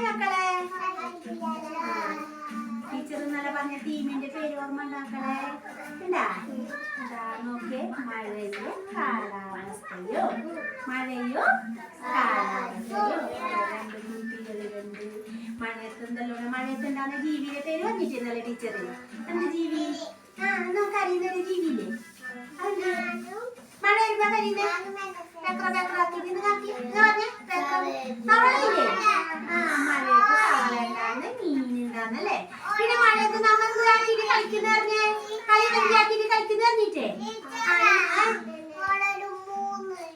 മക്കളെ. ടീച്ചർ ഇന്നലെ പറഞ്ഞ ടീമിന്റെ പേര് ഓർമ്മ ഉണ്ടാക്കളെ. എന്താ നോക്കിയേ, മഴയോ കാലാവസ്ഥയോ. മഴയോ കാലാവസ്ഥയോ. രണ്ട് കുട്ടികളുണ്ട്. മഴയത്തുണ്ടല്ലോ. മഴയത്തുണ്ടാകുന്ന ജീവിയുടെ പേര് പറഞ്ഞിട്ടുണ്ടല്ലോ ടീച്ചറിന്. എന്ത് ജീവി? നമുക്ക് അറിയുന്നൊരു ജീവിയില്ലേ? മഴ വരുമ്പോ കരീന്ന് തവളയില്ലേ? മഴയത്ത് തവളയുണ്ടാന്ന്, മീനുണ്ടാന്നല്ലേ. പിന്നെ മഴയത്ത് നമ്മൾ ആക്കിട്ട് കളിക്കുന്ന പറഞ്ഞേ, കളി വണ്ടിയാക്കിട്ട് കളിക്കുന്ന പറഞ്ഞിട്ടേ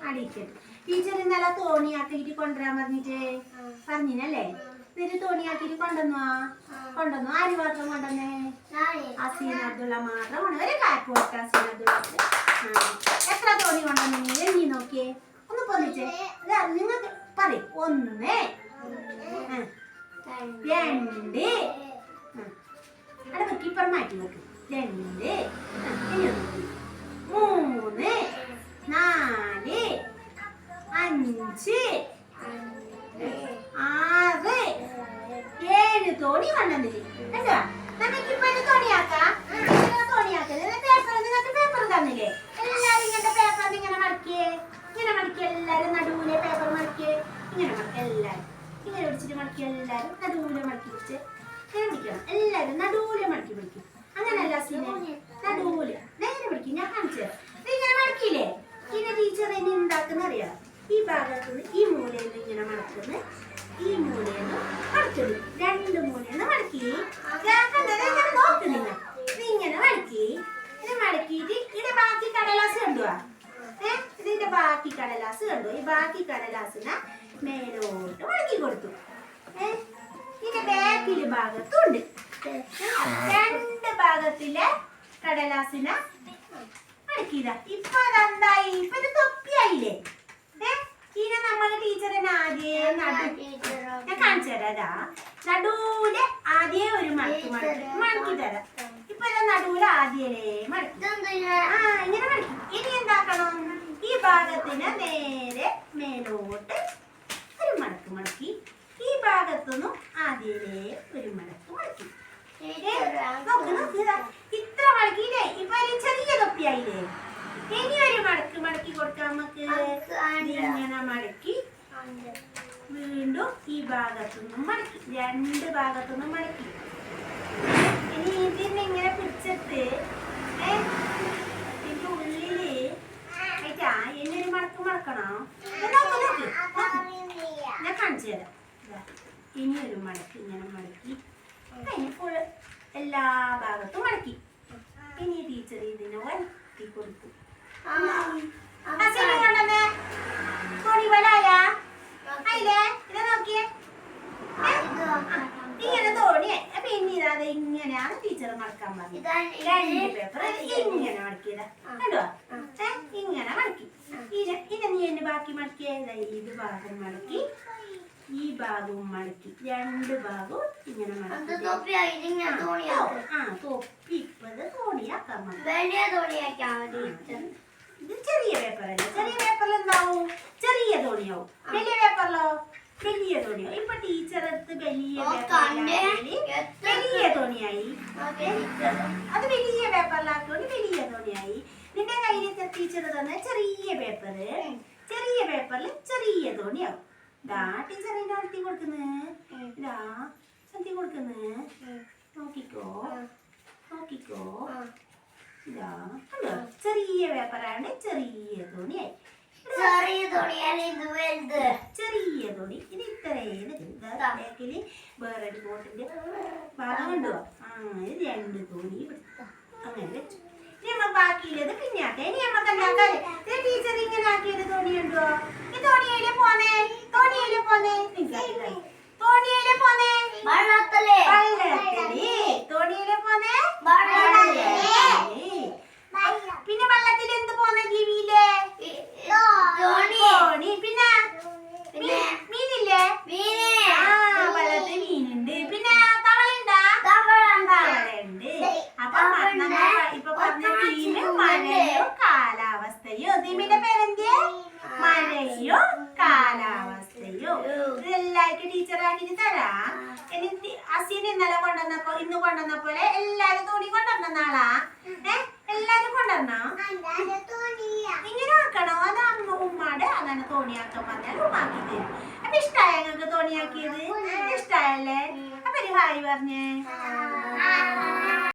അടിക്കട്ടെ. ടീച്ചർ ഇന്നലെ തോണിയാക്കിട്ട് കൊണ്ടുവരാൻ പറഞ്ഞിനല്ലേ. എന്നിട്ട് തോണിയാക്കിട്ട് കൊണ്ടുവന്നു. ആര് മാത്രം കൊണ്ടുവന്നേ? അസീൻ അബ്ദുള്ള മാത്രം കൊണ്ടു. ഒരു കാറ്റ് പോട്ട അസീൻ അബ്ദുള്ള. എത്ര തോണി കൊണ്ടുവന്നു എണ്ണി നോക്കിയേ. ഒന്ന് പൊന്നിച്ചേ. നിങ്ങൾക്ക് പറയും. 1 2 അവിടെ വെക്ക്. ഇപ്പം മാറ്റി വെക്ക്. 2 3 4 5 6 7 തോണി കൊണ്ടുവന്നില്ലേ. എന്താ നമുക്കിപ്പോ തോണിയാക്കാം. നിങ്ങൾക്ക് പേപ്പർ തന്നില്ലേ? എല്ലാരും ഇങ്ങനത്തെ പേപ്പർ ഇങ്ങനെ മടക്കിയേ. ഇങ്ങനെ മടക്കി എല്ലാരും നടുവിലെ പേപ്പർ മടക്കിയേ. ഇങ്ങനെ മടക്കി എല്ലാരും ഇങ്ങനെ പിടിച്ചിട്ട് മടക്കി എല്ലാരും നടുവിലെ മടക്കി പിടിച്ച് ഇങ്ങനെ പിടിക്കണം. എല്ലാരും നടുവിലെ മടക്കി പിടിക്കും. അങ്ങനല്ല സീനെ, നടുവില് നേരെ പിടിക്കും. ഞാൻ കാണിച്ചു തരാം. ഇങ്ങനെ മടക്കിയില്ലേ. പിന്നെ ടീച്ചർ ഇനി ഉണ്ടാക്കുന്ന അറിയാം. ഈ ഭാഗത്തുനിന്ന് ഈ മൂലയിൽ നിന്ന് ഇങ്ങനെ മടക്കുന്നു. ഈ മൂലയിൽ നിന്ന് മടക്കുന്നു. 2 മൂലയിൽ നിന്ന് മടക്കി നോക്കുന്നില്ല. ഇങ്ങനെ മടക്കി ഇത് മടക്കിയിട്ട് ഇതിന്റെ ബാക്കി കടലാസ് കണ്ടുവാ. ഇതിന്റെ ബാക്കി കടലാസ് കണ്ടു. ഈ ബാക്കി കടലാസിനെ മേലോട്ട് മടക്കി കൊടുത്തു. ഇതിന്റെ ബാക്കില് ഭാഗത്തുണ്ട്. 2 ഭാഗത്തിലെ കടലാസിനെ മടക്കിയതാ. ഇപ്പൊ അതെന്തായി? ഇപ്പൊ ഇത് തൊപ്പിയായില്ലേ. ഇതിനെ നമ്മൾ ടീച്ചറിന് ആദ്യം ഞാൻ കാണിച്ചു തരാം. നടുവില് ആദ്യം ഒരു മടക്കി തരാം. ഇപ്പൊ നടുവില് ആദ്യമേ മടക്കി. ഇങ്ങനെ മടക്കി. ഇനി എന്താക്കണം? ഈ ഭാഗത്തിന് നേരെ മേലോട്ട് ഒരു മടക്കി. ഈ ഭാഗത്തുനിന്നും ആദ്യമേ ഒരു മടക്കി. ഇത്ര മടക്കിയില്ലേ. ഇപ്പൊ ചെറിയ തൊപ്പിയായില്ലേ. ഇനി ഒരു മടക്കി കൊടുക്കാം നമുക്ക്. ഇങ്ങനെ മടക്കി വീണ്ടും ഈ ഭാഗത്തുനിന്നും മടക്കി. 2 ഭാഗത്തുനിന്നും മടക്കി. ഇനി ഇതിനെ ഇങ്ങനെ പിടിച്ചിട്ട് ഇതിന്റെ ഉള്ളില് ആയിട്ടാ എന്നൊരു മടക്കണം. ഞാൻ കാണിച്ചു തരാം. ഇനി ഒരു മടക്കി ഇങ്ങനെ മടക്കി. അതിന് ഫുൾ എല്ലാ ഭാഗത്തും മടക്കി. ഇനി ടീച്ചർ ഇതിനെ വരട്ടി കൊടുത്തു. ഇങ്ങനെ തോണിയെ പിന്നെ ഇങ്ങനെയാണ് ടീച്ചർ മടക്കാൻ പറഞ്ഞത്. 2 പേപ്പർ ഇങ്ങനെ മടക്കിയതാ. കണ്ടോ? ഇങ്ങനെ മടക്കി. ഇത് നീ എന്നെ ബാക്കി മടക്കിയത്. ഇത് ഭാഗം മടക്കി. ഈ ഭാഗവും മടക്കി. 2 ഭാഗവും ഇങ്ങനെ മടക്കി. തൊപ്പി ഇപ്പത് തോണിയാക്കാൻ മതി. ഇത് ചെറിയ പേപ്പറല്ലേ. ചെറിയ പേപ്പറിൽ എന്താവും? ചെറിയ തോണിയാവും. വലിയ പേപ്പറിലോ വലിയ തോണിയാവും. ഇപ്പൊ ടീച്ചർ എടുത്ത് വലിയ തോണിയായി. അത് വലിയ പേപ്പറിലാക്കിയോണ്ട് വലിയ തോണിയായി. നിന്റെ കയ്യിൽ ടീച്ചർ തന്ന ചെറിയ പേപ്പറിൽ ചെറിയ തോണിയാവും. ഇതാ ടീച്ചറിന്റെ അടുത്തി കൊടുക്കുന്നത്. ഇതാ സന്ധ്യ കൊടുക്കുന്നത്. നോക്കിക്കോ. ഇതാ കണ്ടോ? ചെറിയ പേപ്പറാണ്. ചെറിയ തോണിയായി. ചെറിയ തോണി. ഇത് ഇത്രേക്കില് വേറൊരു ബോട്ടിന്റെ ഭാഗം കണ്ടുവോ? ഇത് 2 തോണി അങ്ങനെ വെച്ചു. ഇനി നമ്മ ബാക്കിയുള്ളത് പിന്നാട്ടെ. ഇനി നമ്മക്ക് എന്താക്കാല് ടീച്ചർ ഇങ്ങനെ ആക്കിയത് തോണി കണ്ടുവോ? ഈ തോണിയില് പോന്നേ. പിന്നെ വെള്ളത്തിൽ എന്ത് പോന്ന ജീവിയില്ലേ? തോണി. പിന്നെ മീനില്ലേ? വെള്ളത്തിൽ മീനുണ്ട്. പിന്നെ തവളയുണ്ട്. അപ്പൊ ഇപ്പൊ പറഞ്ഞ തീമ് മഴയോ കാലാവസ്ഥയോ. തീമിന്റെ പേരെന്ത്? മഴയോ കാലാവസ്ഥയോ. ഇത് എല്ലാവർക്കും ടീച്ചർ തരാ. ഇനി അസീൻ ഇന്നലെ കൊണ്ടുവന്നപ്പോ ഇന്ന് കൊണ്ടുവന്നപ്പോലെ എല്ലാരും തുണി കൊണ്ടുവന്ന നാളാ. എല്ലാരും കൊണ്ടുവന്നോ? ഇങ്ങനെ ആക്കണോ? അത് അമ്മ ഉമ്മാടെ അങ്ങനെ തോണിയാക്കാൻ പറഞ്ഞാൽ ഉമ്മാക്കി തരും. അപ്പൊ ഇഷ്ടായ ഞങ്ങൾക്ക് തോണിയാക്കിയത്? ഇഷ്ടായല്ലേ? അപ്പൊ ഒരു ഹായ് പറഞ്ഞേ.